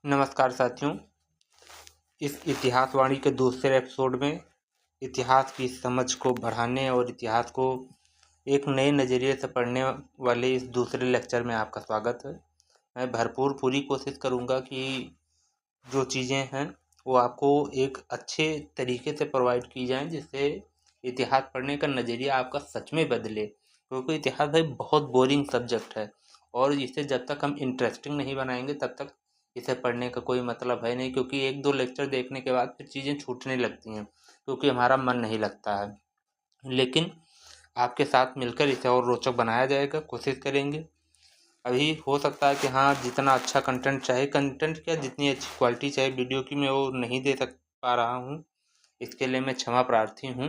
नमस्कार साथियों, इस इतिहास वाणी के दूसरे एपिसोड में इतिहास की समझ को बढ़ाने और इतिहास को एक नए नज़रिए से पढ़ने वाले इस दूसरे लेक्चर में आपका स्वागत है। मैं भरपूर पूरी कोशिश करूंगा कि जो चीज़ें हैं वो आपको एक अच्छे तरीके से प्रोवाइड की जाएं, जिससे इतिहास पढ़ने का नज़रिया आपका सच में बदले। क्योंकि इतिहास एक बहुत बोरिंग सब्जेक्ट है और इसे जब तक हम इंटरेस्टिंग नहीं बनाएंगे तब तक इसे पढ़ने का कोई मतलब है नहीं, क्योंकि एक दो लेक्चर देखने के बाद फिर चीज़ें छूटने लगती हैं क्योंकि हमारा मन नहीं लगता है। लेकिन आपके साथ मिलकर इसे और रोचक बनाया जाएगा, कोशिश करेंगे। अभी हो सकता है कि हाँ, जितना अच्छा कंटेंट चाहे, कंटेंट क्या जितनी अच्छी क्वालिटी चाहे वीडियो की, मैं वो नहीं दे पा रहा हूँ। इसके लिए मैं क्षमा प्रार्थी हूँ,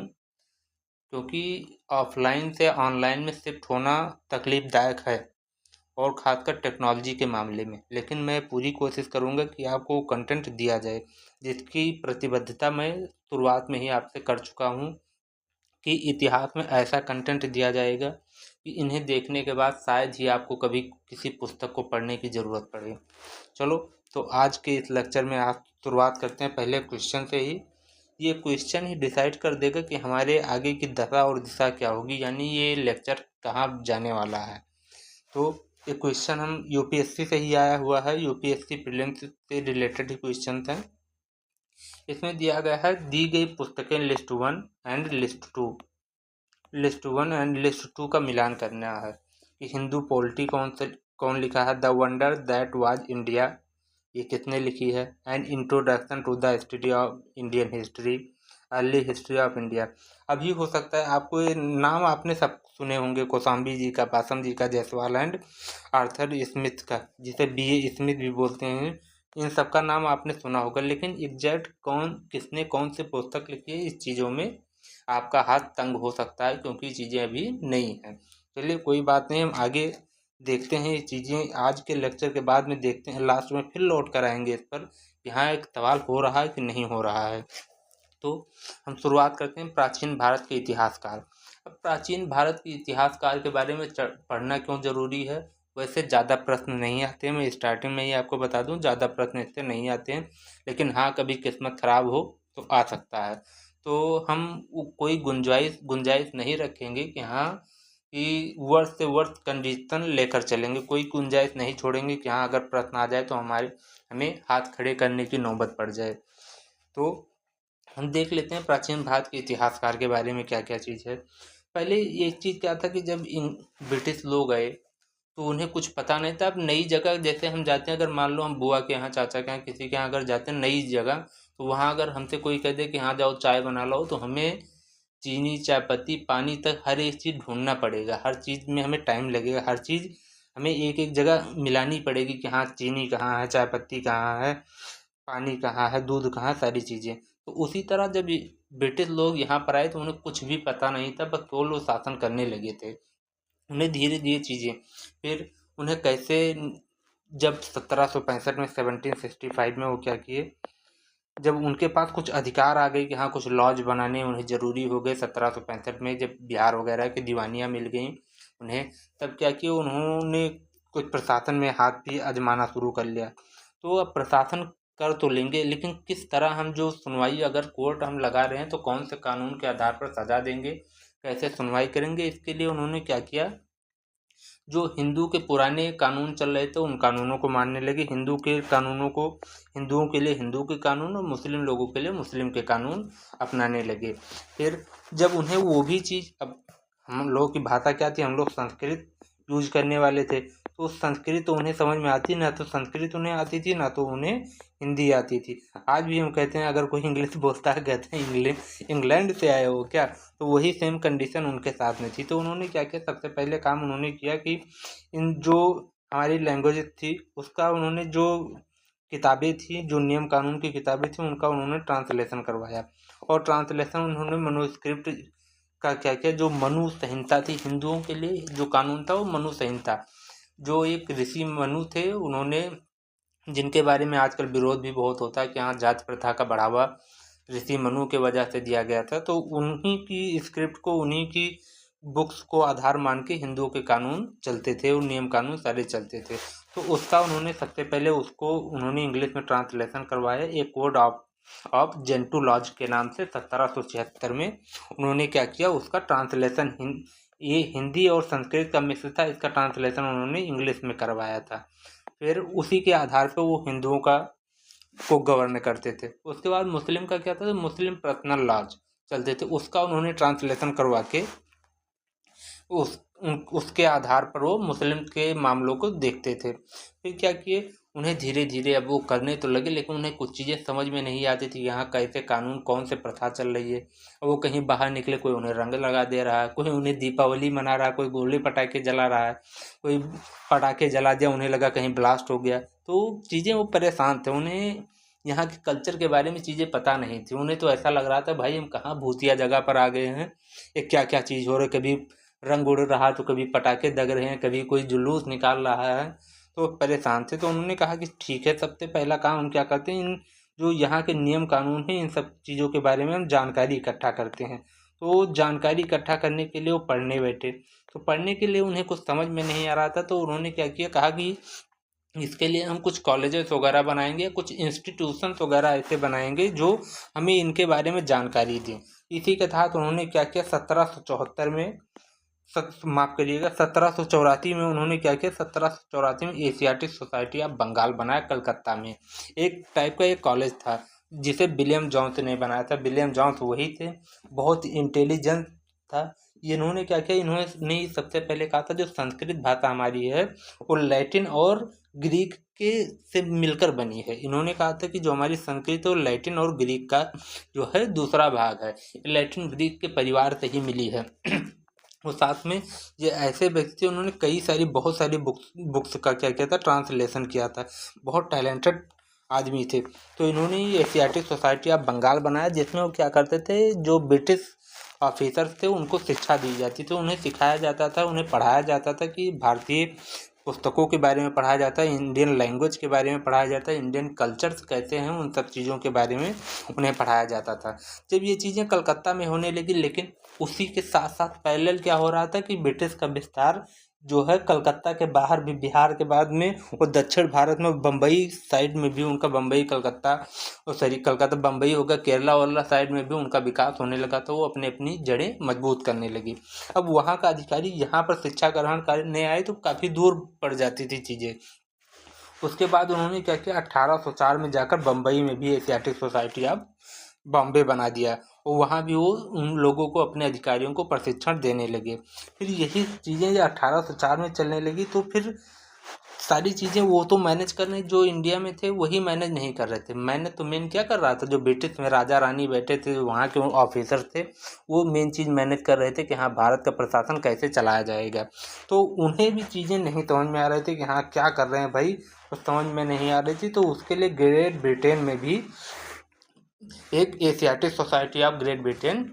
क्योंकि ऑफलाइन से ऑनलाइन में शिफ्ट होना तकलीफ़दायक है और ख़ासकर टेक्नोलॉजी के मामले में। लेकिन मैं पूरी कोशिश करूँगा कि आपको कंटेंट दिया जाए, जिसकी प्रतिबद्धता मैं शुरुआत में ही आपसे कर चुका हूँ कि इतिहास में ऐसा कंटेंट दिया जाएगा कि इन्हें देखने के बाद शायद ही आपको कभी किसी पुस्तक को पढ़ने की ज़रूरत पड़े। चलो, तो आज के इस लेक्चर में आप शुरुआत करते हैं पहले क्वेश्चन से ही। ये क्वेश्चन ही डिसाइड कर देगा कि हमारे आगे की दशा और दिशा क्या होगी, यानी ये लेक्चर कहाँ जाने वाला है। तो ये क्वेश्चन हम यूपीएससी से ही आया हुआ है, यूपीएससी प्रीलिम्स से रिलेटेड ही क्वेश्चन हैं। इसमें दिया गया है दी गई पुस्तकें list 1 and list 2। List 1 and list 2 का मिलान करना है कि हिंदू पॉलिटी कौन लिखा है। The wonder that was India, ये किसने लिखी है। And introduction to the study of Indian history, early history of India. अभी हो सकता है आपको ये नाम आपने सब सुने होंगे, कौशाम्बी जी का, पासम जी का, जायसवाल एंड आर्थर स्मिथ का, जिसे बी.ए. स्मिथ भी बोलते हैं। इन सब का नाम आपने सुना होगा, लेकिन एग्जैक्ट किसने कौन सी पुस्तक लिखी है, इस चीज़ों में आपका हाथ तंग हो सकता है, क्योंकि चीज़ें अभी नहीं हैं। चलिए, कोई बात नहीं, हम आगे देखते हैं ये चीज़ें। आज के लेक्चर के बाद में देखते हैं, लास्ट में फिर लौट कर आएंगे इस पर, यहाँ एक सवाल हो रहा है कि नहीं हो रहा है। तो हम शुरुआत करते हैं प्राचीन भारत के इतिहासकार। अब प्राचीन भारत के इतिहासकार के बारे में पढ़ना क्यों ज़रूरी है। वैसे ज़्यादा प्रश्न नहीं आते हैं, मैं स्टार्टिंग में ही आपको बता दूं, ज़्यादा प्रश्न इससे नहीं आते हैं। लेकिन हाँ, कभी किस्मत ख़राब हो तो आ सकता है। तो हम कोई गुंजाइश नहीं रखेंगे कि हाँ, कि वर्ष से वर्ष कंडीशन लेकर चलेंगे, कोई गुंजाइश नहीं छोड़ेंगे कि हाँ, अगर प्रश्न आ जाए तो हमें हाथ खड़े करने की नौबत पड़ जाए। तो हम देख लेते हैं प्राचीन भारत के इतिहासकार के बारे में क्या क्या चीज़ है। पहले एक चीज़ क्या था कि जब ब्रिटिश लोग आए तो उन्हें कुछ पता नहीं था। अब नई जगह जैसे हम जाते हैं, अगर मान लो हम बुआ के यहाँ, चाचा के यहाँ, किसी के यहाँ अगर जाते हैं नई जगह, तो वहाँ अगर हमसे कोई कह दे कि हाँ जाओ चाय बना लो, तो हमें चीनी, चाय पत्ती, पानी तक हर एक चीज़ ढूंढना पड़ेगा। हर चीज़ में हमें टाइम लगेगा, हर चीज़ हमें एक एक जगह मिलानी पड़ेगी कि हाँ, चीनी कहाँ है, चाय पत्ती कहाँ है, पानी कहाँ है, दूध कहाँ है, सारी चीज़ें। तो उसी तरह जब ब्रिटिश लोग यहाँ पर आए तो उन्हें कुछ भी पता नहीं था, बस केवल वो शासन करने लगे थे। उन्हें धीरे धीरे चीज़ें, फिर उन्हें कैसे, जब 1765 में, 1765 में वो क्या किए, जब उनके पास कुछ अधिकार आ गए कि हाँ, कुछ लॉज बनाने उन्हें ज़रूरी हो गए 1765 में, जब बिहार वगैरह की दीवानियाँ मिल गई उन्हें, तब क्या किया, उन्होंने कुछ प्रशासन में हाथ भी आजमाना शुरू कर लिया। तो अब प्रशासन कर तो लेंगे, लेकिन किस तरह हम जो सुनवाई, अगर कोर्ट हम लगा रहे हैं तो कौन से कानून के आधार पर सजा देंगे, कैसे सुनवाई करेंगे, इसके लिए उन्होंने क्या किया, जो हिंदू के पुराने कानून चल रहे थे उन कानूनों को मानने लगे। हिंदू के कानूनों को, हिंदुओं के लिए हिंदू के कानून और मुस्लिम लोगों के लिए मुस्लिम के कानून अपनाने लगे। फिर जब उन्हें वो भी चीज़, अब हम लोगों की भाषा क्या थी, हम लोग संस्कृत यूज करने वाले थे, तो संस्कृत तो उन्हें समझ में आती, ना तो संस्कृत उन्हें आती थी, ना तो उन्हें हिंदी आती थी। आज भी हम कहते हैं, अगर कोई इंग्लिश बोलता है, कहते हैं इंग्लैंड से आए हो क्या, तो वही सेम कंडीशन उनके साथ में थी। तो उन्होंने क्या किया, सबसे पहले काम उन्होंने किया कि इन जो हमारी लैंग्वेज थी उसका, उन्होंने जो किताबें थी, जो नियम कानून की किताबें थी, उनका उन्होंने ट्रांसलेशन करवाया। और ट्रांसलेशन उन्होंने मनुस्क्रिप्ट का क्या किया, जो मनु संहिता थी, हिंदुओं के लिए जो कानून था वो मनु संहिता, जो एक ऋषि मनु थे, उन्होंने, जिनके बारे में आजकल विरोध भी बहुत होता है कि हाँ, जाति प्रथा का बढ़ावा ऋषि मनु के वजह से दिया गया था, तो उन्हीं की स्क्रिप्ट को, उन्हीं की बुक्स को आधार मान के हिंदुओं के कानून चलते थे और नियम कानून सारे चलते थे। तो उसका उन्होंने सबसे पहले उसको उन्होंने इंग्लिश में ट्रांसलेशन करवाया, एक कोड ऑफ जेंटू लॉज के नाम से 1776 में उन्होंने क्या किया, उसका ट्रांसलेशन ये हिंदी और संस्कृत का मिश्र था, इसका ट्रांसलेशन उन्होंने इंग्लिश में करवाया था। फिर उसी के आधार पर वो हिंदुओं को गवर्न करते थे। उसके बाद मुस्लिम का क्या था, मुस्लिम पर्सनल लॉज चलते थे, उसका उन्होंने ट्रांसलेशन करवा के उसके आधार पर वो मुस्लिम के मामलों को देखते थे। फिर क्या किए, उन्हें धीरे धीरे अब वो करने तो लगे, लेकिन उन्हें कुछ चीज़ें समझ में नहीं आती थी, यहाँ कैसे कानून, कौन से प्रथा चल रही है। अब वो कहीं बाहर निकले, कोई उन्हें रंग लगा दे रहा है, कोई उन्हें दीपावली मना रहा है, कोई गोले पटाखे जला रहा है, कोई पटाखे जला दिया, उन्हें लगा कहीं ब्लास्ट हो गया। तो चीज़ें वो परेशान थे, उन्हें यहाँ के कल्चर के बारे में चीज़ें पता नहीं थी। उन्हें तो ऐसा लग रहा था भाई हम कहाँ भूतिया जगह पर आ गए हैं, ये क्या क्या चीज़ हो रही, कभी रंग उड़ रहा तो कभी पटाखे दग रहे हैं, कभी कोई जुलूस निकाल रहा है। तो परेशान थे। तो उन्होंने कहा कि ठीक है, सबसे पहला काम हम क्या करते हैं, इन जो यहाँ के नियम कानून हैं इन सब चीज़ों के बारे में हम जानकारी इकट्ठा करते हैं। तो जानकारी इकट्ठा करने के लिए वो पढ़ने बैठे। तो पढ़ने के लिए उन्हें कुछ समझ में नहीं आ रहा था, तो उन्होंने क्या किया, कहा कि इसके लिए हम कुछ कॉलेजेस वगैरह बनाएंगे, कुछ इंस्टीट्यूशंस वगैरह ऐसे बनाएंगे जो हमें इनके बारे में जानकारी दें। इसी के तहत उन्होंने क्या किया, 1774 में माफ़ करिएगा 1784 में उन्होंने क्या किया, 1784 में एशियाटिक सोसाइटी ऑफ बंगाल बनाया कलकत्ता में। एक टाइप का एक कॉलेज था जिसे विलियम जॉन्स ने बनाया था। विलियम जॉन्स वही थे, बहुत इंटेलिजेंट था। इन्होंने क्या किया, इन्होंने सबसे पहले कहा था जो संस्कृत भाषा हमारी है वो लैटिन और ग्रीक के से मिलकर बनी है। इन्होंने कहा था कि जो हमारी संस्कृत और लैटिन और ग्रीक का जो है दूसरा भाग है, लैटिन ग्रीक के परिवार से ही मिली है। और साथ में ये ऐसे व्यक्ति, उन्होंने कई सारी बहुत सारी बुक्स का क्या किया था, ट्रांसलेशन किया था, बहुत टैलेंटेड आदमी थे। तो इन्होंने एशियाटिक सोसाइटी ऑफ बंगाल बनाया, जिसमें वो क्या करते थे, जो ब्रिटिश ऑफिसर्स थे उनको शिक्षा दी जाती थी, उन्हें सिखाया जाता था, उन्हें पढ़ाया जाता था कि भारतीय पुस्तकों के बारे में पढ़ाया जाता है, इंडियन लैंग्वेज के बारे में पढ़ाया जाता है, इंडियन कल्चर्स कैसे हैं उन सब चीज़ों के बारे में उन्हें पढ़ाया जाता था। जब ये चीज़ें कलकत्ता में होने लगी, लेकिन उसी के साथ साथ पैरेलल क्या हो रहा था कि ब्रिटिश का विस्तार जो है कलकत्ता के बाहर भी, बिहार के बाद में और दक्षिण भारत में बम्बई साइड में भी उनका, बम्बई कलकत्ता और कलकत्ता बम्बई होगा, केरला वाला साइड में भी उनका विकास होने लगा। तो वो अपनी अपनी जड़ें मजबूत करने लगी। अब वहाँ का अधिकारी यहाँ पर शिक्षा ग्रहण करने आए तो काफ़ी दूर पड़ जाती थी चीज़ें। उसके बाद उन्होंने क्या किया, 1804 में जाकर बम्बई में भी एशियाटिक सोसाइटी ऑफ बॉम्बे बना दिया और वहाँ भी वो उन लोगों को, अपने अधिकारियों को प्रशिक्षण देने लगे। फिर यही चीज़ें जब 1804 में चलने लगी तो फिर सारी चीज़ें वो तो मैनेज करने जो इंडिया में थे वही मैनेज नहीं कर रहे थे। मैंने तो मेन क्या कर रहा था, जो ब्रिटिश में राजा रानी बैठे थे, वहाँ के ऑफिसर थे, वो मेन चीज़ मैनेज कर रहे थे कि हाँ भारत का प्रशासन कैसे चलाया जाएगा। तो उन्हें भी चीज़ें नहीं समझ में आ रही थी कि हाँ क्या कर रहे हैं भाई, तो समझ में नहीं आ रही थी। तो उसके लिए ग्रेट ब्रिटेन में भी एक Asiatic society of great Britain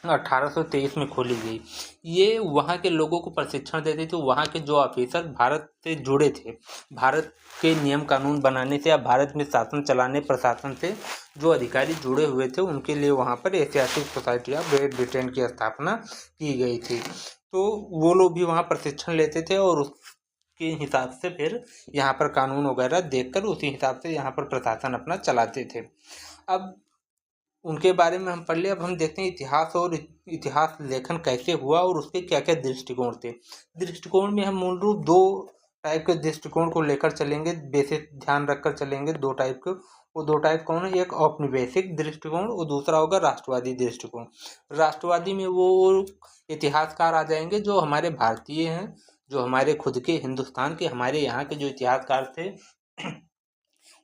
1823 में खोली गई। ये वहाँ के लोगों को प्रशिक्षण देते थे। वहाँ के जो ऑफिसर भारत से जुड़े थे, भारत के नियम कानून बनाने से या भारत में शासन चलाने, प्रशासन से जो अधिकारी जुड़े हुए थे, उनके लिए वहाँ पर Asiatic society of great Britain की स्थापना की गई थी। तो वो लोग भी वहाँ प्रशिक्षण लेते थे और उसके हिसाब से फिर यहाँ पर कानून वगैरह देखकर उसी हिसाब से यहाँ पर प्रशासन अपना चलाते थे। अब उनके बारे में हम पढ़ लिया। अब हम देखते हैं इतिहास और इतिहास लेखन कैसे हुआ और उसके क्या क्या दृष्टिकोण थे। दृष्टिकोण में हम मूल रूप दो टाइप के दृष्टिकोण को लेकर चलेंगे, बेसिक ध्यान रखकर चलेंगे। दो टाइप के, वो दो टाइप कौन है, एक औपनिवेशिक दृष्टिकोण और दूसरा होगा राष्ट्रवादी दृष्टिकोण। राष्ट्रवादी में वो इतिहासकार आ जाएंगे जो हमारे भारतीय हैं, जो हमारे खुद के हिंदुस्तान के, हमारे यहाँ के जो इतिहासकार थे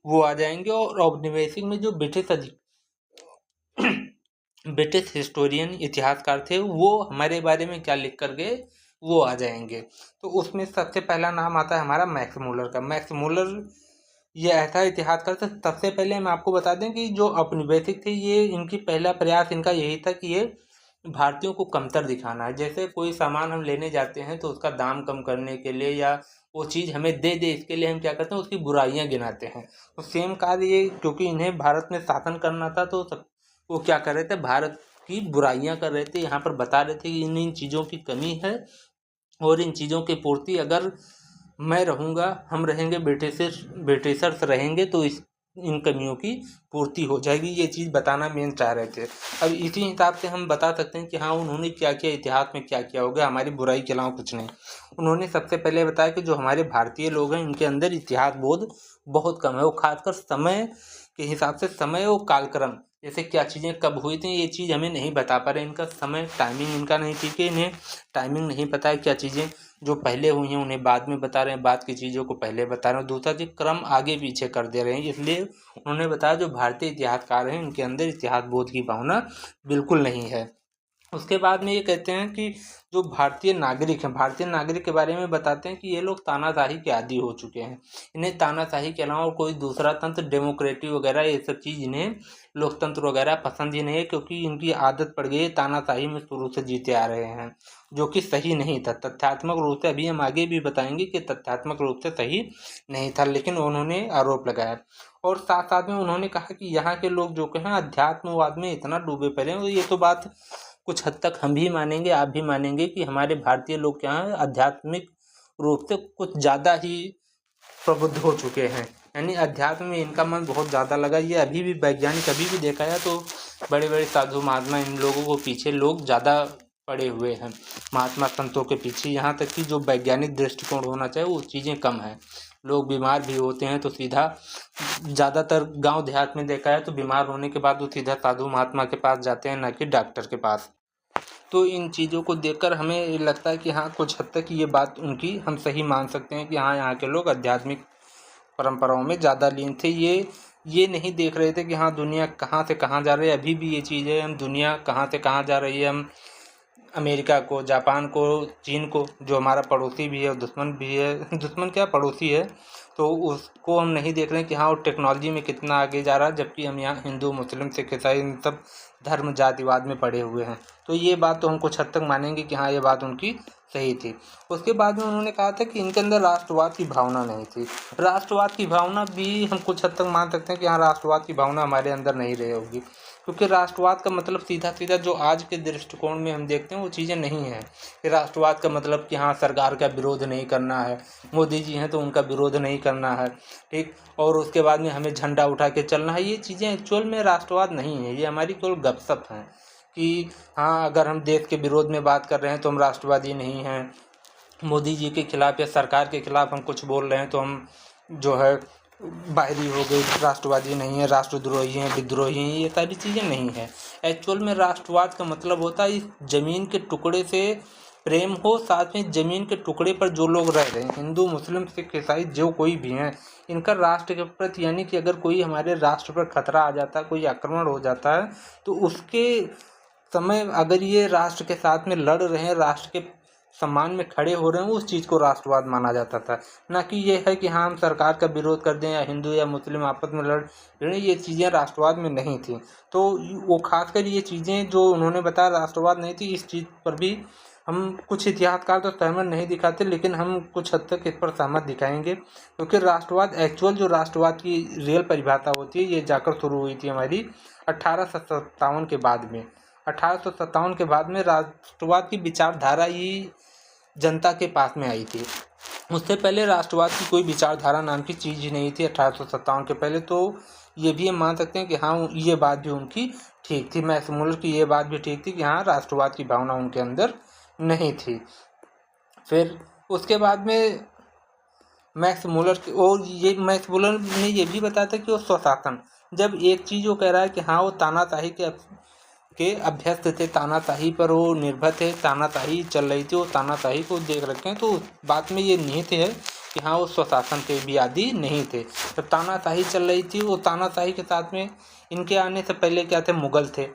वो आ जाएंगे। और औपनिवेशिक में जो ब्रिटिश हिस्टोरियन इतिहासकार थे वो हमारे बारे में क्या लिख कर गए वो आ जाएंगे। तो उसमें सबसे पहला नाम आता है हमारा मैक्स मुलर का। मैक्स मुलर ये ऐसा इतिहासकार था। सबसे पहले हम आपको बता दें कि जो औपनिवेशिक थे, ये इनकी पहला प्रयास इनका यही था कि ये भारतीयों को कमतर दिखाना है। जैसे कोई सामान हम लेने जाते हैं तो उसका दाम कम करने के लिए या वो चीज़ हमें दे दे, इसके लिए हम क्या करते हैं, उसकी बुराइयां गिनाते हैं। तो सेम कार्य ये, क्योंकि इन्हें भारत में शासन करना था तो वो क्या कर रहे थे, भारत की बुराइयां कर रहे थे। यहाँ पर बता रहे थे कि इन इन चीज़ों की कमी है और इन चीज़ों की पूर्ति अगर मैं रहूँगा, हम रहेंगे, ब्रिटिशर्स रहेंगे तो इन कमियों की पूर्ति हो जाएगी। ये चीज़ बताना मेन चाह रहे थे। अब इसी हिसाब से हम बता सकते हैं कि हाँ, उन्होंने क्या किया, इतिहास में क्या किया होगा, हमारी बुराई के अलावा कुछ नहीं। उन्होंने सबसे पहले बताया कि जो हमारे भारतीय लोग हैं इनके अंदर इतिहास बोध बहुत कम है। वो खासकर समय के हिसाब से समय और कालक्रम, जैसे क्या चीज़ें कब हुई थी, ये चीज़ हमें नहीं बता पा रहे। इनका समय टाइमिंग इनका नहीं ठीक है, इन्हें टाइमिंग नहीं पता है। क्या चीज़ें जो पहले हुई हैं उन्हें बाद में बता रहे हैं, बाद की चीज़ों को पहले बता रहे हैं। दूसरा चीज़, क्रम आगे पीछे कर दे रहे हैं। इसलिए उन्होंने बताया जो भारतीय इतिहासकार हैं इनके अंदर इतिहास बोध की भावना बिल्कुल नहीं है। उसके बाद में ये कहते हैं कि जो भारतीय नागरिक हैं, भारतीय नागरिक के बारे में बताते हैं कि ये लोग तानाशाही के आदी हो चुके हैं। इन्हें तानाशाही के अलावा और कोई दूसरा तंत्र, डेमोक्रेटिक वगैरह ये सब चीज़, इन्हें लोकतंत्र वगैरह पसंद ही नहीं है, क्योंकि इनकी आदत पड़ गई है, तानाशाही में शुरू से जीते आ रहे हैं, जो कि सही नहीं था। तथ्यात्मक रूप से, अभी हम आगे भी बताएंगे कि तथ्यात्मक रूप से सही नहीं था, लेकिन उन्होंने आरोप लगाया। और साथ साथ में उन्होंने कहा कि यहाँ के लोग जो हैं अध्यात्मवाद में इतना डूबे पड़े हैं। ये तो बात कुछ हद तक हम भी मानेंगे, आप भी मानेंगे कि हमारे भारतीय लोग क्या हैं, आध्यात्मिक रूप से कुछ ज़्यादा ही प्रबुद्ध हो चुके हैं। यानी अध्यात्म में इनका मन बहुत ज़्यादा लगा। ये अभी भी वैज्ञानिक अभी भी देखा जाए तो बड़े बड़े साधु महात्मा, इन लोगों को पीछे लोग ज़्यादा पड़े हुए हैं, महात्मा संतों के पीछे। यहाँ तक कि जो वैज्ञानिक दृष्टिकोण होना चाहिए वो चीज़ें कम हैं। लोग बीमार भी होते हैं तो सीधा, ज़्यादातर गांव देहात में देखा है तो बीमार होने के बाद वो सीधा साधु महात्मा के पास जाते हैं, ना कि डॉक्टर के पास। तो इन चीज़ों को देखकर हमें लगता है कि हाँ, कुछ हद तक ये बात उनकी हम सही मान सकते हैं कि हाँ, यहाँ के लोग आध्यात्मिक परंपराओं में ज़्यादा लीन थे। ये नहीं देख रहे थे कि हाँ, दुनिया कहाँ से कहाँ जा रही है। अभी भी ये चीज़ है, हम दुनिया कहाँ से कहाँ जा रही है, हम अमेरिका को, जापान को, चीन को, जो हमारा पड़ोसी भी है और दुश्मन भी है, दुश्मन क्या पड़ोसी है, तो उसको हम नहीं देख रहे हैं कि हाँ, वो टेक्नोलॉजी में कितना आगे जा रहा है, जबकि हम यहाँ हिंदू, मुस्लिम, सिख, ईसाई इन सब धर्म जातिवाद में पड़े हुए हैं। तो ये बात तो हम कुछ हद तक मानेंगे कि हाँ, ये बात उनकी सही थी। उसके बाद में उन्होंने कहा था कि इनके अंदर राष्ट्रवाद की भावना नहीं थी। राष्ट्रवाद की भावना भी हम कुछ हद तक मान सकते हैं कि हाँ, राष्ट्रवाद की भावना हमारे अंदर नहीं रही होगी, क्योंकि राष्ट्रवाद का मतलब सीधा सीधा जो आज के दृष्टिकोण में हम देखते हैं वो चीज़ें नहीं हैं। कि राष्ट्रवाद का मतलब कि हाँ, सरकार का विरोध नहीं करना है, मोदी जी हैं तो उनका विरोध नहीं करना है, ठीक, और उसके बाद में हमें झंडा उठा के चलना है। ये चीज़ें एक्चुअल में राष्ट्रवाद नहीं है, ये हमारी केवल गपशप हैं कि हाँ, अगर हम देश के विरोध में बात कर रहे हैं तो हम राष्ट्रवादी नहीं हैं, मोदी जी के खिलाफ या सरकार के खिलाफ हम कुछ बोल रहे हैं तो हम जो है बाहरी हो गए, राष्ट्रवादी नहीं है, राष्ट्रद्रोही हैं, विद्रोही हैं। ये सारी चीज़ें नहीं है। एक्चुअल में राष्ट्रवाद का मतलब होता है इस ज़मीन के टुकड़े से प्रेम हो, साथ में ज़मीन के टुकड़े पर जो लोग रह रहे हैं, हिंदू, मुस्लिम, सिख, ईसाई, जो कोई भी हैं, इनका राष्ट्र के प्रति, यानी कि अगर कोई हमारे राष्ट्र पर खतरा आ जाता है, कोई आक्रमण हो जाता है, तो उसके समय अगर ये राष्ट्र के साथ में लड़ रहे हैं, राष्ट्र के सम्मान में खड़े हो रहे हैं, उस चीज़ को राष्ट्रवाद माना जाता था। ना कि ये है कि हाँ, हम सरकार का विरोध कर दें या हिंदू या मुस्लिम आपस में लड़ रहे, ये चीज़ें राष्ट्रवाद में नहीं थी। तो वो खासकर ये चीज़ें जो उन्होंने बताया राष्ट्रवाद नहीं थी, इस चीज़ पर भी हम कुछ इतिहासकार तो सहमत नहीं दिखाते, लेकिन हम कुछ हद तक इस पर सहमत दिखाएंगे, क्योंकि राष्ट्रवाद, एक्चुअल जो राष्ट्रवाद की रियल परिभाषा होती है, ये जाकर शुरू हुई थी हमारी 1857 के बाद में। 1857 के बाद में राष्ट्रवाद की विचारधारा ही जनता के पास में आई थी। उससे पहले राष्ट्रवाद की कोई विचारधारा नाम की चीज़ ही नहीं थी 1857 के पहले। तो ये भी हम मान सकते हैं कि हाँ, ये बात भी उनकी ठीक थी। मैक्स मुलर की ये बात भी ठीक थी कि हाँ, राष्ट्रवाद की भावना उनके अंदर नहीं थी। फिर उसके बाद में मैक्स मुलर ने ये भी बताया था कि वो स्वशासन, जब एक चीज़ वो कह रहा है कि हाँ, वो तानाशाही के अभ्यस्त थे, तानाशाही पर वो निर्भर थे, तानाशाही चल रही थी, वो तानाशाही को देख रखे हैं, तो उस बात में ये निहित है कि हाँ, वो स्वशासन के भी आदी नहीं थे। जब तानाशाही चल रही थी, वो तानाशाही के साथ में इनके आने से पहले क्या थे, मुग़ल थे,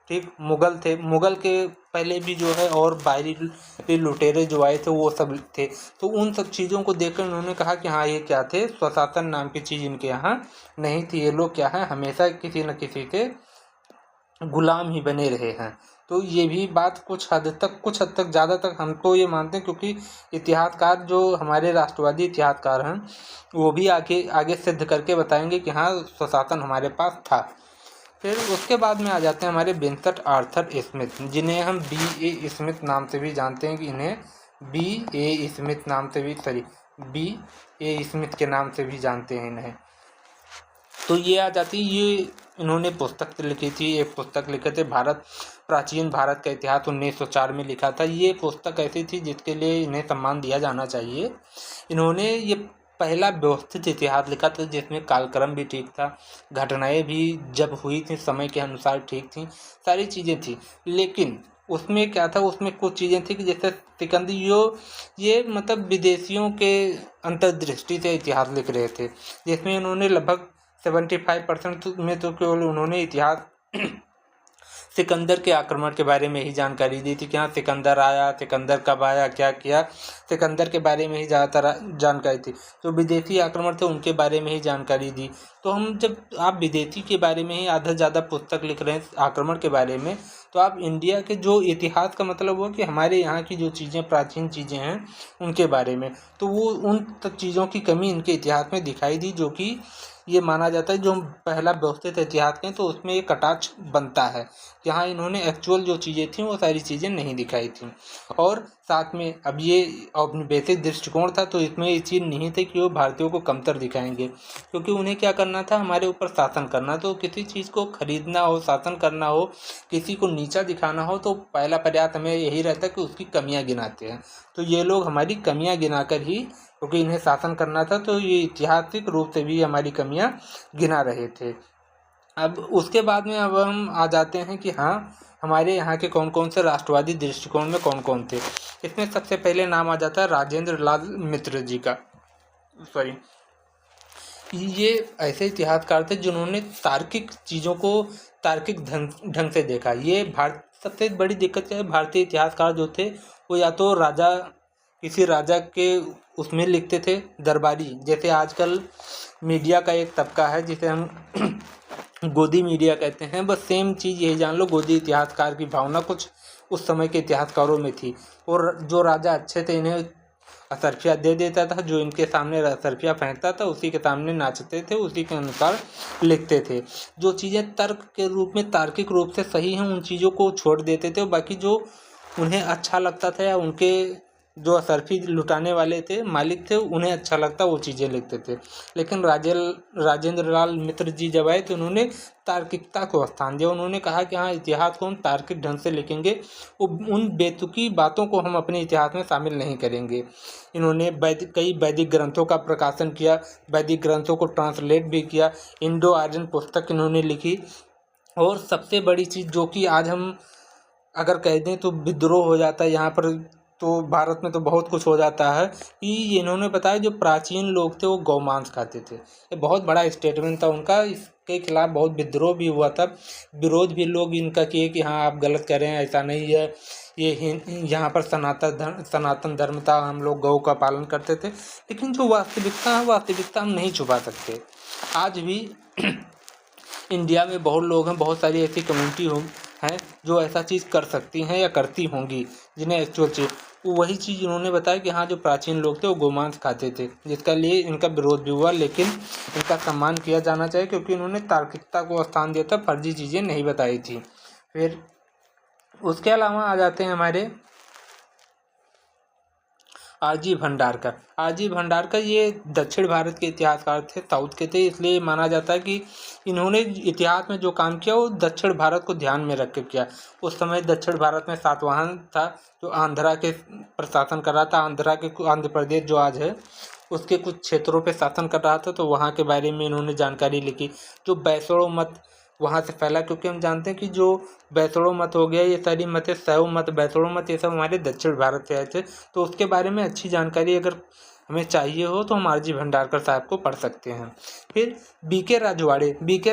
ठीक, मुग़ल थे। मुग़ल के पहले भी जो है और बाहरी लुटेरे जो आए थे वो सब थे। तो उन सब चीज़ों को देखकर उन्होंने कहा कि हाँ, ये क्या थे, स्वशासन नाम की चीज़ इनके यहाँ नहीं थी। ये लोग क्या है, हमेशा किसी न किसी के गुलाम ही बने रहे हैं। तो ये भी बात कुछ हद तक ज़्यादा तक हम तो ये मानते हैं, क्योंकि इतिहासकार जो हमारे राष्ट्रवादी इतिहासकार हैं वो भी आगे सिद्ध करके बताएंगे कि हाँ, स्वशासन हमारे पास था। फिर उसके बाद में आ जाते हैं हमारे विंसेंट आर्थर स्मिथ, जिन्हें हम B.A. स्मिथ नाम से भी जानते हैं, कि इन्हें B.A. स्मिथ नाम से भी B.A. स्मिथ के नाम से भी जानते हैं इन्हें। तो ये आ जाती, ये इन्होंने पुस्तक लिखी थी, एक पुस्तक लिखे थे प्राचीन भारत का इतिहास, 1904 में लिखा था। ये पुस्तक ऐसी थी जिसके लिए इन्हें सम्मान दिया जाना चाहिए। इन्होंने ये पहला व्यवस्थित इतिहास लिखा था जिसमें कालक्रम भी ठीक था, घटनाएं भी जब हुई थी समय के अनुसार ठीक थी, सारी चीज़ें थी। लेकिन उसमें क्या था, उसमें कुछ चीज़ें थी कि जैसे सिकंदी ये मतलब विदेशियों के अंतर्दृष्टि से इतिहास लिख रहे थे, जिसमें उन्होंने लगभग 75% में तो केवल उन्होंने इतिहास सिकंदर के आक्रमण के बारे में ही जानकारी दी थी कि हाँ सिकंदर आया, सिकंदर कब आया, क्या किया, सिकंदर के बारे में ही ज़्यादातर जानकारी थी। जो विदेशी आक्रमण थे उनके बारे में ही जानकारी दी। तो हम जब आप विदेशी के बारे में ही आधा से ज़्यादा पुस्तक लिख रहे हैं आक्रमण के बारे में, तो आप इंडिया के जो इतिहास का मतलब हुआ कि हमारे यहाँ की जो चीज़ें प्राचीन चीज़ें हैं उनके बारे में, तो वो उन तक चीज़ों की कमी इनके इतिहास में दिखाई दी, जो कि ये माना जाता है जो पहला व्यवस्थित इतिहास है तो उसमें एक कटाक्ष बनता है। यहाँ इन्होंने एक्चुअल जो चीज़ें थी वो सारी चीज़ें नहीं दिखाई थी। और साथ में अब ये औपनिवेशिक दृष्टिकोण था, तो इसमें ये चीज़ नहीं थी कि वो भारतीयों को कमतर दिखाएंगे, क्योंकि उन्हें क्या करना था, हमारे ऊपर शासन करना। तो किसी चीज़ को खरीदना हो, शासन करना हो, किसी को नीचा दिखाना हो, तो पहला प्रयास हमें यही रहता है कि उसकी कमियाँ गिनाते हैं। तो ये लोग हमारी कमियाँ गिनाकर ही, क्योंकि इन्हें शासन करना था, तो ये ऐतिहासिक रूप से भी हमारी कमियां गिना रहे थे। अब उसके बाद में अब हम आ जाते हैं कि हाँ हमारे यहाँ के कौन कौन से राष्ट्रवादी दृष्टिकोण में कौन कौन थे। इसमें सबसे पहले नाम आ जाता है राजेंद्र लाल मित्र जी का। ये ऐसे इतिहासकार थे जिन्होंने तार्किक चीज़ों को तार्किक ढंग से देखा। ये सबसे बड़ी दिक्कत क्या है, भारतीय इतिहासकार जो थे वो या तो किसी राजा के उसमें लिखते थे दरबारी, जैसे आजकल मीडिया का एक तबका है जिसे हम गोदी मीडिया कहते हैं, बस सेम चीज़ यही जान लो, गोदी इतिहासकार की भावना कुछ उस समय के इतिहासकारों में थी। और जो राजा अच्छे थे इन्हें असरफिया दे देता था, जो इनके सामने असरफिया फेंकता था उसी के सामने नाचते थे, उसी के अनुसार लिखते थे। जो चीज़ें तर्क के रूप में तार्किक रूप से सही हैं उन चीज़ों को छोड़ देते थे, और बाकी जो उन्हें अच्छा लगता था या उनके जो असरफी लुटाने वाले थे मालिक थे उन्हें अच्छा लगता वो चीज़ें लिखते थे। लेकिन राजेंद्र लाल मित्र जी जब आए तो उन्होंने तार्किकता को स्थान दिया। उन्होंने कहा कि हाँ इतिहास को हम तार्किक ढंग से लिखेंगे, उन बेतुकी बातों को हम अपने इतिहास में शामिल नहीं करेंगे। इन्होंने कई वैदिक ग्रंथों का प्रकाशन किया, वैदिक ग्रंथों को ट्रांसलेट भी किया, इंडो आर्यन पुस्तक इन्होंने लिखी। और सबसे बड़ी चीज़ जो कि आज हम अगर कह दें तो विद्रोह हो जाता है यहाँ पर, तो भारत में तो बहुत कुछ हो जाता है कि इन्होंने बताया जो प्राचीन लोग थे वो गौमांस खाते थे। ये बहुत बड़ा स्टेटमेंट था उनका, इसके खिलाफ बहुत विद्रोह भी हुआ था, विरोध भी लोग इनका किए कि हाँ आप गलत कर रहे हैं, ऐसा नहीं है, ये यहाँ पर सनातन धर्म था, हम लोग गौ का पालन करते थे। लेकिन जो वास्तविकता है वास्तविकता हम नहीं छुपा सकते। आज भी इंडिया में बहुत लोग हैं, बहुत सारी ऐसी कम्युनिटी हैं जो ऐसा चीज़ कर सकती हैं या करती होंगी, जिन्हें एक्चुअल चीज़ वही चीज़ उन्होंने बताया कि हाँ जो प्राचीन लोग थे वो गोमांस खाते थे, जिसका लिए इनका विरोध भी हुआ। लेकिन इनका सम्मान किया जाना चाहिए क्योंकि इन्होंने तार्किकता को स्थान दिया था, फर्जी चीज़ें नहीं बताई थी। फिर उसके अलावा आ जाते हैं हमारे आरजी भंडारकर। आरजी भंडारकर ये दक्षिण भारत के इतिहासकार थे, साउथ के थे, इसलिए माना जाता है कि इन्होंने इतिहास में जो काम किया वो दक्षिण भारत को ध्यान में रख के किया। उस समय दक्षिण भारत में सातवाहन था जो आंध्रा के प्रशासन कर रहा था। आंध्र प्रदेश जो आज है उसके कुछ क्षेत्रों पे शासन कर रहा था, तो वहाँ के बारे में इन्होंने जानकारी लिखी। जो वैष्णव मत वहाँ से फैला, क्योंकि हम जानते हैं कि जो वैष्णव मत हो गया, ये सारी मतें शैव मत, वैष्णव मत, ये सब हमारे दक्षिण भारत से आए थे। तो उसके बारे में अच्छी जानकारी अगर हमें चाहिए हो तो हम आरजी भंडारकर साहब को पढ़ सकते हैं। फिर बीके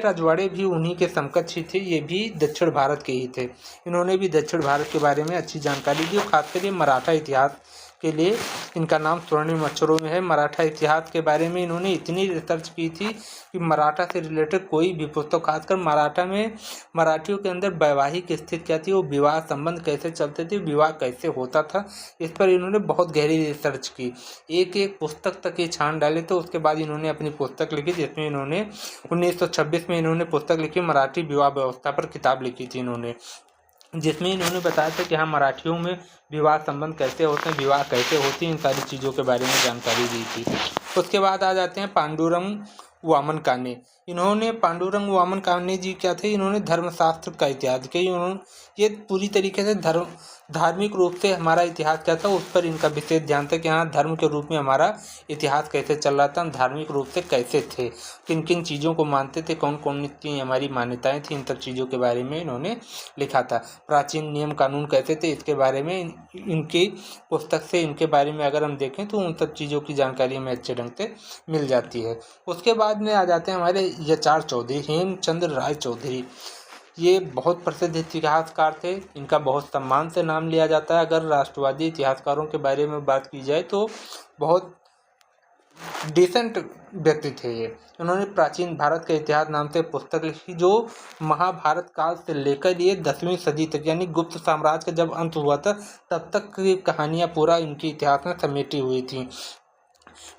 राजवाड़े भी उन्हीं के समकक्ष ही थे, ये भी दक्षिण भारत के ही थे। इन्होंने भी दक्षिण भारत के बारे में अच्छी जानकारी दी, और खासकर ये मराठा इतिहास के लिए इनका नाम स्वर्णिम अक्षरों में है। मराठा इतिहास के बारे में इन्होंने इतनी रिसर्च की थी कि मराठा से रिलेटेड कोई भी पुस्तक, खासकर मराठियों के अंदर वैवाहिक स्थिति क्या थी, वो विवाह संबंध कैसे चलते थे, विवाह कैसे होता था, इस पर इन्होंने बहुत गहरी रिसर्च की। एक एक पुस्तक तक ये छान डाले, तो उसके बाद इन्होंने अपनी पुस्तक लिखी, जिसमें इन्होंने 1926 में इन्होंने पुस्तक लिखी, मराठी विवाह व्यवस्था पर किताब लिखी थी इन्होंने। जिसमें इन्होंने बताया था कि हाँ मराठियों में विवाह संबंध कैसे होते हैं, विवाह कैसे होती हैं, इन सारी चीज़ों के बारे में जानकारी दी थी। उसके बाद आ जाते हैं पांडुरंग वामन काने। इन्होंने पांडुरंग वामन काने जी क्या थे, इन्होंने धर्मशास्त्र का इतिहास किया। इन्होंने ये पूरी तरीके से धार्मिक रूप से हमारा इतिहास क्या था उस पर इनका विशेष ध्यान था कि हाँ धर्म के रूप में हमारा इतिहास कैसे चल रहा था, हम धार्मिक रूप से कैसे थे, किन किन चीज़ों को मानते थे, कौन कौन सी हमारी मान्यताएं थी, इन सब चीज़ों के बारे में इन्होंने लिखा था। प्राचीन नियम कानून कैसे थे इसके बारे में इनकी पुस्तक से, इनके बारे में अगर हम देखें तो उन सब चीज़ों की जानकारी हमें अच्छे ढंग से मिल जाती है। उसके बाद में आ जाते हैं हमारे यचार चौधरी, हेमचंद्र राय चौधरी। ये बहुत प्रसिद्ध इतिहासकार थे, इनका बहुत सम्मान से नाम लिया जाता है। अगर राष्ट्रवादी इतिहासकारों के बारे में बात की जाए तो बहुत डिसेंट व्यक्ति थे ये। उन्होंने प्राचीन भारत का इतिहास नाम से पुस्तक लिखी जो महाभारत काल से लेकर ये 10वीं सदी तक यानी गुप्त साम्राज्य का जब अंत हुआ था तब तक की कहानियाँ पूरा इनके इतिहास में समेटी हुई थी।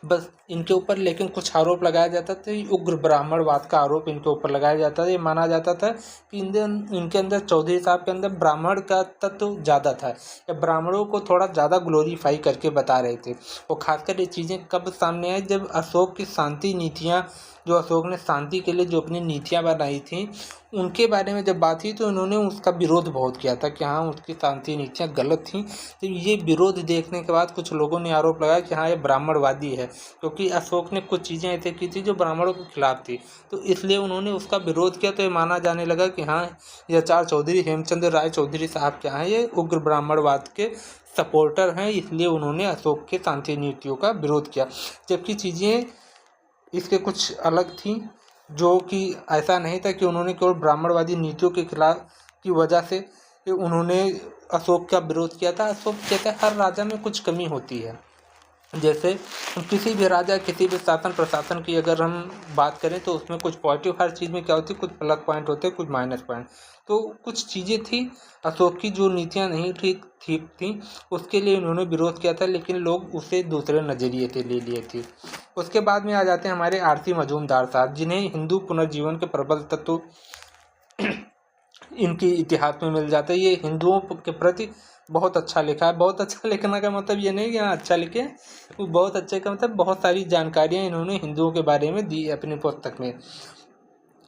बस इनके ऊपर लेकिन कुछ आरोप लगाया जाता था, उग्र ब्राह्मणवाद का आरोप इनके ऊपर लगाया जाता था। ये माना जाता था कि इनके अंदर चौधरी साहब के अंदर ब्राह्मण का तत्व ज़्यादा था, या ब्राह्मणों को थोड़ा ज़्यादा ग्लोरीफाई करके बता रहे थे। और खासकर ये चीज़ें कब सामने आई, जब अशोक की शांति नीतियाँ, जो अशोक ने शांति के लिए जो अपनी नीतियाँ बनाई थी उनके बारे में जब बात हुई तो उन्होंने उसका विरोध बहुत किया था कि हाँ उसकी शांति नीतियाँ गलत थीं। तो ये विरोध देखने के बाद कुछ लोगों ने आरोप लगाया कि हाँ ये ब्राह्मणवादी है, क्योंकि अशोक ने कुछ चीज़ें ऐसे की थी जो ब्राह्मणों के खिलाफ थी, तो इसलिए उन्होंने उसका विरोध किया। तो ये माना जाने लगा कि हाँ यचार चौधरी, हेमचंद्र राय चौधरी साहब क्या हैं, ये उग्र ब्राह्मणवाद के सपोर्टर हैं, इसलिए उन्होंने अशोक के शांति नीतियों का विरोध किया। जबकि चीज़ें इसके कुछ अलग थी, जो कि ऐसा नहीं था कि उन्होंने केवल ब्राह्मणवादी नीतियों के खिलाफ की वजह से उन्होंने अशोक का विरोध किया था। अशोक कहते हैं हर राजा में कुछ कमी होती है, जैसे किसी भी राजा, किसी भी शासन प्रशासन की अगर हम बात करें तो उसमें कुछ पॉजिटिव, हर चीज़ में क्या होती है, कुछ प्लस पॉइंट होते हैं, कुछ माइनस पॉइंट। तो कुछ चीज़ें थी अशोक की जो नीतियाँ नहीं ठीक थी, उसके लिए उन्होंने विरोध किया था, लेकिन लोग उसे दूसरे नज़रिए से ले लिए थे। उसके बाद में आ जाते हैं हमारे आरसी मजूमदार साहब, जिन्हें हिंदू पुनर्जीवन के प्रबल तत्व इनके इतिहास में मिल जाता है। ये हिंदुओं के प्रति बहुत अच्छा लिखा है। बहुत अच्छा लिखने का मतलब ये नहीं कि हाँ अच्छा लिखे, वो बहुत अच्छे का मतलब बहुत सारी जानकारियाँ इन्होंने हिंदुओं के बारे में दी अपनी पुस्तक में।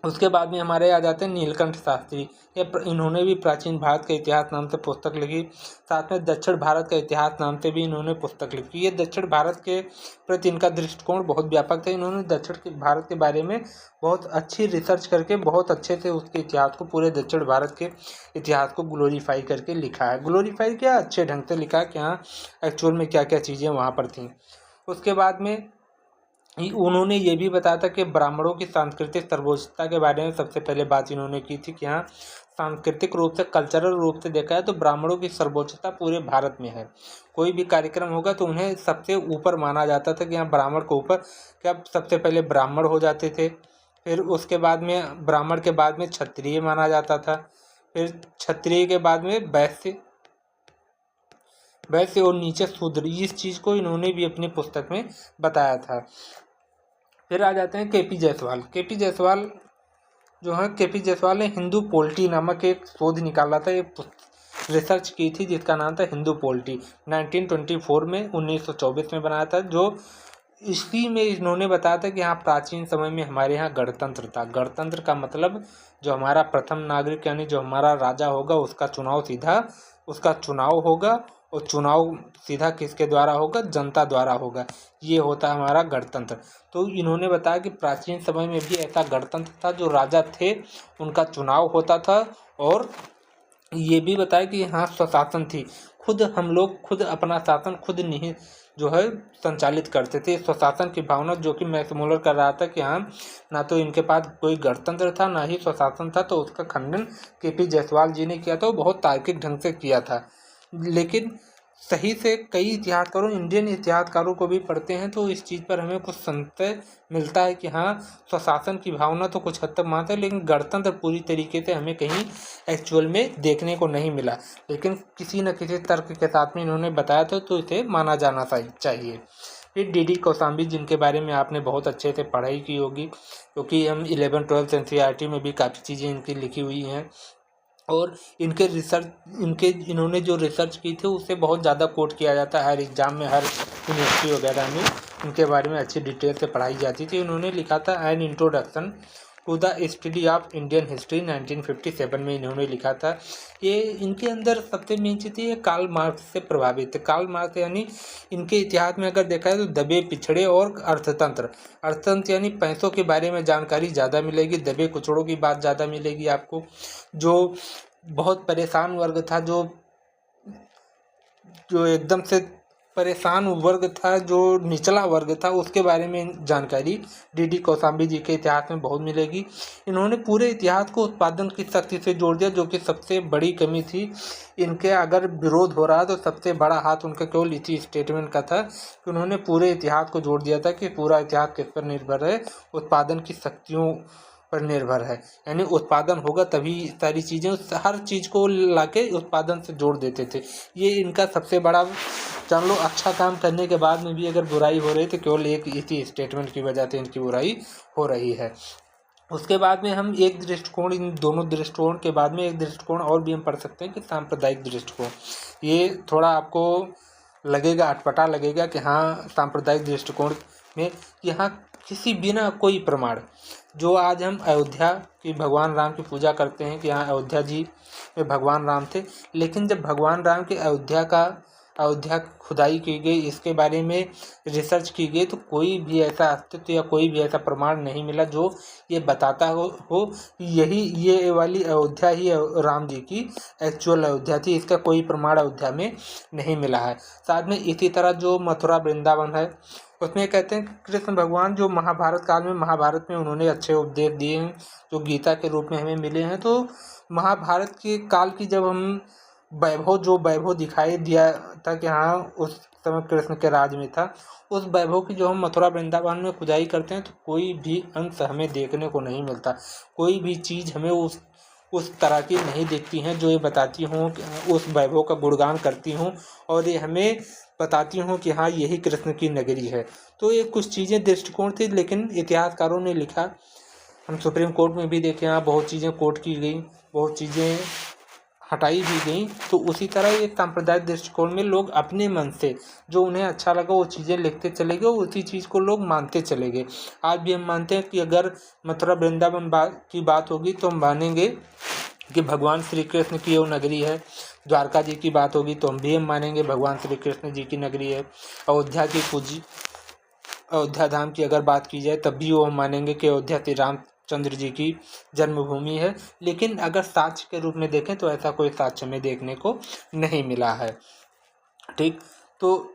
उसके बाद में हमारे आ जाते हैं नीलकंठ शास्त्री। इन्होंने भी प्राचीन भारत का इतिहास नाम से पुस्तक लिखी, साथ में दक्षिण भारत का इतिहास नाम से भी इन्होंने पुस्तक लिखी। ये दक्षिण भारत के प्रति इनका दृष्टिकोण बहुत व्यापक था। इन्होंने दक्षिण भारत के बारे में बहुत अच्छी रिसर्च करके बहुत अच्छे से उसके इतिहास को, पूरे दक्षिण भारत के इतिहास को ग्लोरीफाई करके लिखा है। ग्लोरीफाई क्या, अच्छे ढंग से लिखा कि हाँ एक्चुअल में क्या क्या चीज़ें वहाँ पर थीं। उसके बाद में उन्होंने ये भी बताया था कि ब्राह्मणों की सांस्कृतिक सर्वोच्चता के बारे में सबसे पहले बात इन्होंने की थी कि हाँ सांस्कृतिक रूप से, कल्चरल रूप से देखा है तो ब्राह्मणों की सर्वोच्चता पूरे भारत में है। कोई भी कार्यक्रम होगा तो उन्हें सबसे ऊपर माना जाता था कि हाँ ब्राह्मण को ऊपर, क्या सबसे पहले ब्राह्मण हो जाते थे, फिर उसके बाद में ब्राह्मण के बाद में क्षत्रिय माना जाता था, फिर क्षत्रिय के बाद में वैसे और नीचे शूद्र। इस चीज़ को इन्होंने भी अपनी पुस्तक में बताया था। फिर आ जाते हैं केपी जायसवाल। केपी जायसवाल जो है, केपी जायसवाल ने हिंदू पोल्टी नामक एक शोध निकाला था, एक रिसर्च की थी जिसका नाम था हिंदू पोल्टी। 1924 में 1924 में बनाया था। जो इसी में इन्होंने बताया था कि हाँ प्राचीन समय में हमारे यहाँ गणतंत्र था। गणतंत्र का मतलब जो हमारा प्रथम नागरिक यानी जो हमारा राजा होगा उसका चुनाव होगा, और चुनाव सीधा किसके द्वारा होगा, जनता द्वारा होगा। ये होता है हमारा गणतंत्र। तो इन्होंने बताया कि प्राचीन समय में भी ऐसा गणतंत्र था, जो राजा थे उनका चुनाव होता था, और ये भी बताया कि हाँ स्वशासन थी, हम लोग खुद अपना शासन खुद नहीं जो है संचालित करते थे। स्वशासन की भावना जो कि मैक्समुलर कर रहा था कि हाँ ना तो इनके पास कोई गणतंत्र था ना ही स्वशासन था, तो उसका खंडन केपी जायसवाल जी ने किया था। वो बहुत तार्किक ढंग से किया था, लेकिन सही से कई इतिहासकारों, इंडियन इतिहासकारों को भी पढ़ते हैं तो इस चीज़ पर हमें कुछ संशय मिलता है कि हाँ स्वशासन की भावना तो कुछ हद तक मानते हैं, लेकिन गणतंत्र पूरी तरीके से हमें कहीं एक्चुअल में देखने को नहीं मिला। लेकिन किसी न किसी तर्क के साथ में इन्होंने बताया था, तो इसे माना जाना चाहिए। फिर डी कौशाम्बी, जिनके बारे में आपने बहुत अच्छे से पढ़ाई की होगी, क्योंकि हम 11th 12th NCERT में भी काफ़ी चीज़ें इनकी लिखी हुई हैं। और इन्होंने जो रिसर्च की थी उसे बहुत ज़्यादा कोट किया जाता है हर एग्ज़ाम में, हर यूनिवर्सिटी वगैरह में इनके बारे में अच्छी डिटेल से पढ़ाई जाती थी। उन्होंने लिखा था an introduction to the study of Indian history 1957 में इन्होंने लिखा था। ये इनके अंदर सबसे मेन चीज़ थी, ये कार्ल मार्क्स से प्रभावित थे। कार्ल मार्क्स यानी इनके इतिहास में अगर देखा है तो दबे पिछड़े और अर्थतंत्र यानी पैसों के बारे में जानकारी ज़्यादा मिलेगी, दबे कुचड़ों की बात ज़्यादा मिलेगी आपको। जो बहुत परेशान वर्ग था, जो एकदम से परेशान वर्ग था, जो निचला वर्ग था, उसके बारे में जानकारी डी कौशाम्बी जी के इतिहास में बहुत मिलेगी। इन्होंने पूरे इतिहास को उत्पादन की शक्ति से जोड़ दिया, जो कि सबसे बड़ी कमी थी इनके। अगर विरोध हो रहा तो सबसे बड़ा हाथ उनका केवल इसी स्टेटमेंट का था कि उन्होंने पूरे इतिहास को जोड़ दिया था कि पूरा इतिहास किस पर निर्भर है, उत्पादन की शक्तियों पर निर्भर है। यानी उत्पादन होगा तभी सारी चीज़ें, हर चीज़ को लाके उत्पादन से जोड़ देते थे। ये इनका सबसे बड़ा, जान लो अच्छा काम करने के बाद में भी अगर बुराई हो रही तो केवल एक इसी स्टेटमेंट की वजह से इनकी बुराई हो रही है। उसके बाद में हम एक दृष्टिकोण, इन दोनों दृष्टिकोण के बाद में एक दृष्टिकोण और भी हम पढ़ सकते हैं कि सांप्रदायिक दृष्टिकोण। ये थोड़ा आपको लगेगा, अटपटा लगेगा कि हाँ सांप्रदायिक दृष्टिकोण में यहाँ किसी बिना कोई प्रमाण, जो आज हम अयोध्या की भगवान राम की पूजा करते हैं कि यहाँ अयोध्या जी में भगवान राम थे, लेकिन जब भगवान राम के अयोध्या खुदाई की गई, इसके बारे में रिसर्च की गई, तो कोई भी ऐसा अस्तित्व या कोई भी ऐसा प्रमाण नहीं मिला जो ये बताता हो यही ये वाली अयोध्या ही राम जी की एक्चुअल अयोध्या थी। इसका कोई प्रमाण अयोध्या में नहीं मिला है। साथ में इसी तरह जो मथुरा वृंदावन है, उसमें कहते हैं कृष्ण भगवान जो महाभारत काल में, महाभारत में उन्होंने अच्छे उपदेश दिए हैं जो गीता के रूप में हमें मिले हैं। तो महाभारत के काल की जब हम जो वैभव दिखाई दिया था कि हाँ उस समय कृष्ण के राज में था, उस वैभव की जो हम मथुरा वृंदावन में खुदाई करते हैं तो कोई भी अंश हमें देखने को नहीं मिलता। कोई भी चीज़ हमें उस तरह की नहीं दिखती हैं जो ये बताती हूँ, उस वैभव का गुणगान करती हूँ और ये हमें बताती हूँ कि हाँ यही कृष्ण की नगरी है। तो ये कुछ चीज़ें दृष्टिकोण थी, लेकिन इतिहासकारों ने लिखा, हम सुप्रीम कोर्ट में भी देखे यहाँ बहुत चीज़ें कोर्ट की गई, बहुत चीज़ें हटाई भी गई। तो उसी तरह एक सांप्रदायिक दृष्टिकोण में लोग अपने मन से जो उन्हें अच्छा लगा वो चीज़ें लिखते चले गए, उसी चीज़ को लोग मानते चले गए। आज भी हम मानते हैं कि अगर मथुरा वृंदावन की बात होगी तो हम मानेंगे कि भगवान श्री कृष्ण की वो नगरी है। द्वारका जी की बात होगी तो हम भी मानेंगे भगवान श्री कृष्ण जी की नगरी है। अयोध्या धाम की अगर बात की जाए तब भी वो हम मानेंगे कि अयोध्या श्री रामचंद्र जी की जन्मभूमि है। लेकिन अगर साक्ष्य के रूप में देखें तो ऐसा कोई साक्ष्य में देखने को नहीं मिला है। ठीक, तो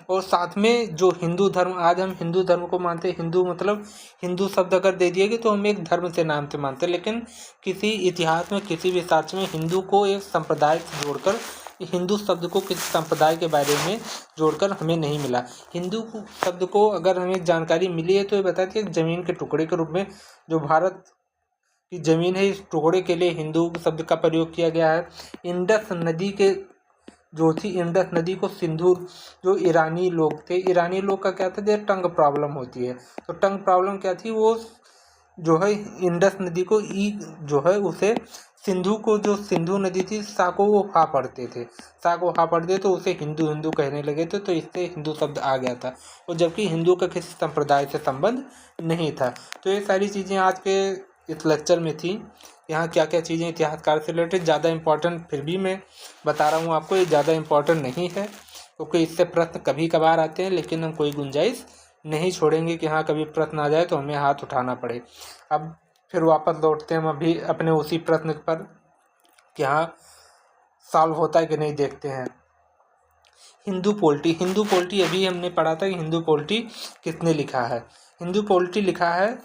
और साथ में जो हिंदू धर्म, आज हम हिंदू धर्म को मानते हैं, हिंदू मतलब हिंदू शब्द अगर दे दिएगी तो हम एक धर्म से नाम से मानते हैं, लेकिन किसी इतिहास में किसी भी साक्ष्य में हिंदू को एक संप्रदाय से जोड़कर, हिंदू शब्द को किसी संप्रदाय के बारे में जोड़कर हमें नहीं मिला। हिंदू शब्द को अगर हमें जानकारी मिली है तो ये बताती है ज़मीन के टुकड़े के रूप में, जो भारत की ज़मीन है इस टुकड़े के लिए हिंदू शब्द का प्रयोग किया गया है। इंडस नदी के जो थी, इंडस नदी को सिंधु, जो ईरानी लोग थे, ईरानी लोग का क्या था, जो टंग प्रॉब्लम होती है, तो टंग प्रॉब्लम क्या थी, वो जो है इंडस नदी को जो है उसे सिंधु को, जो सिंधु नदी थी सा को वो हा पढ़ते थे, सा को हा पढ़ते तो उसे हिंदू हिंदू कहने लगे थे, तो इससे हिंदू शब्द आ गया था। और जबकि हिंदू का किसी संप्रदाय से संबंध नहीं था। तो ये सारी चीज़ें आज के इस लेक्चर में थी। यहाँ क्या क्या चीज़ें इतिहासकार से रिलेटेड, ज़्यादा इम्पोर्टेंट फिर भी मैं बता रहा हूँ आपको, ये ज़्यादा इम्पोर्टेंट नहीं है क्योंकि इससे प्रश्न कभी कभार आते हैं, लेकिन हम कोई गुंजाइश नहीं छोड़ेंगे कि हाँ कभी प्रश्न आ जाए तो हमें हाथ उठाना पड़े। अब फिर वापस लौटते हैं हम अभी अपने उसी प्रश्न पर कि हाँ सॉल्व होता है कि नहीं, देखते हैं। हिंदू पोल्टी अभी हमने पढ़ा था कि हिंदू पोल्टी किसने लिखा है। हिंदू पोल्टी लिखा है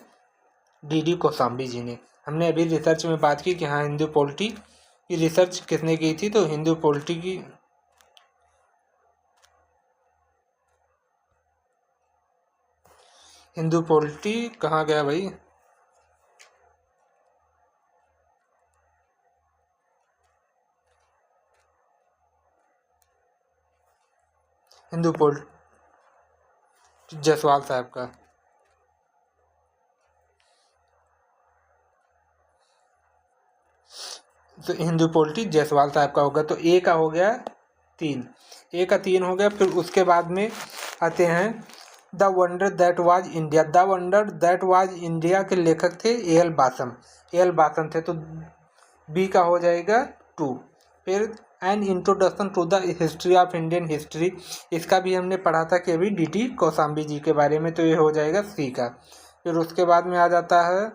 डी कौशाम्बी जी ने। हमने अभी रिसर्च में बात की कि हाँ हिंदू पोल्टी की रिसर्च किसने की थी, तो हिंदू पोल्टी की हिंदू पोल्टी कहाँ गया भाई, हिंदू पोल्टी जायसवाल साहब का। तो हिंदू पॉलिटी जायसवाल साहब का होगा। तो ए का हो गया 3, ए का 3 हो गया। फिर उसके बाद में आते हैं the wonder that was India. The wonder that was India के लेखक थे ए.एल. बासम, ए.एल. बासम थे। तो बी का हो जाएगा 2। फिर an introduction to the history of Indian history, इसका भी हमने पढ़ा था कि अभी डी.टी. कौशाम्बी जी के बारे में, तो ये हो जाएगा सी का। फिर उसके बाद में आ जाता है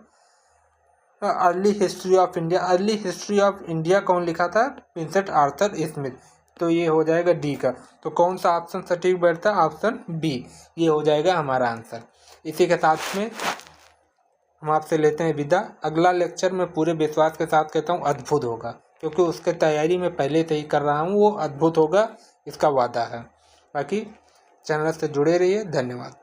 early history of India. Early history of India कौन लिखा था? विंसेंट आर्थर स्मिथ, तो ये हो जाएगा डी का। तो कौन सा ऑप्शन सटीक बैठता है? ऑप्शन बी, ये हो जाएगा हमारा आंसर। इसी के साथ में हम आपसे लेते हैं विदा। अगला लेक्चर मैं पूरे विश्वास के साथ कहता हूँ अद्भुत होगा, क्योंकि उसके तैयारी मैं पहले से ही कर रहा हूँ, वो अद्भुत होगा, इसका वादा है। बाकी चैनल से जुड़े रहिए। धन्यवाद।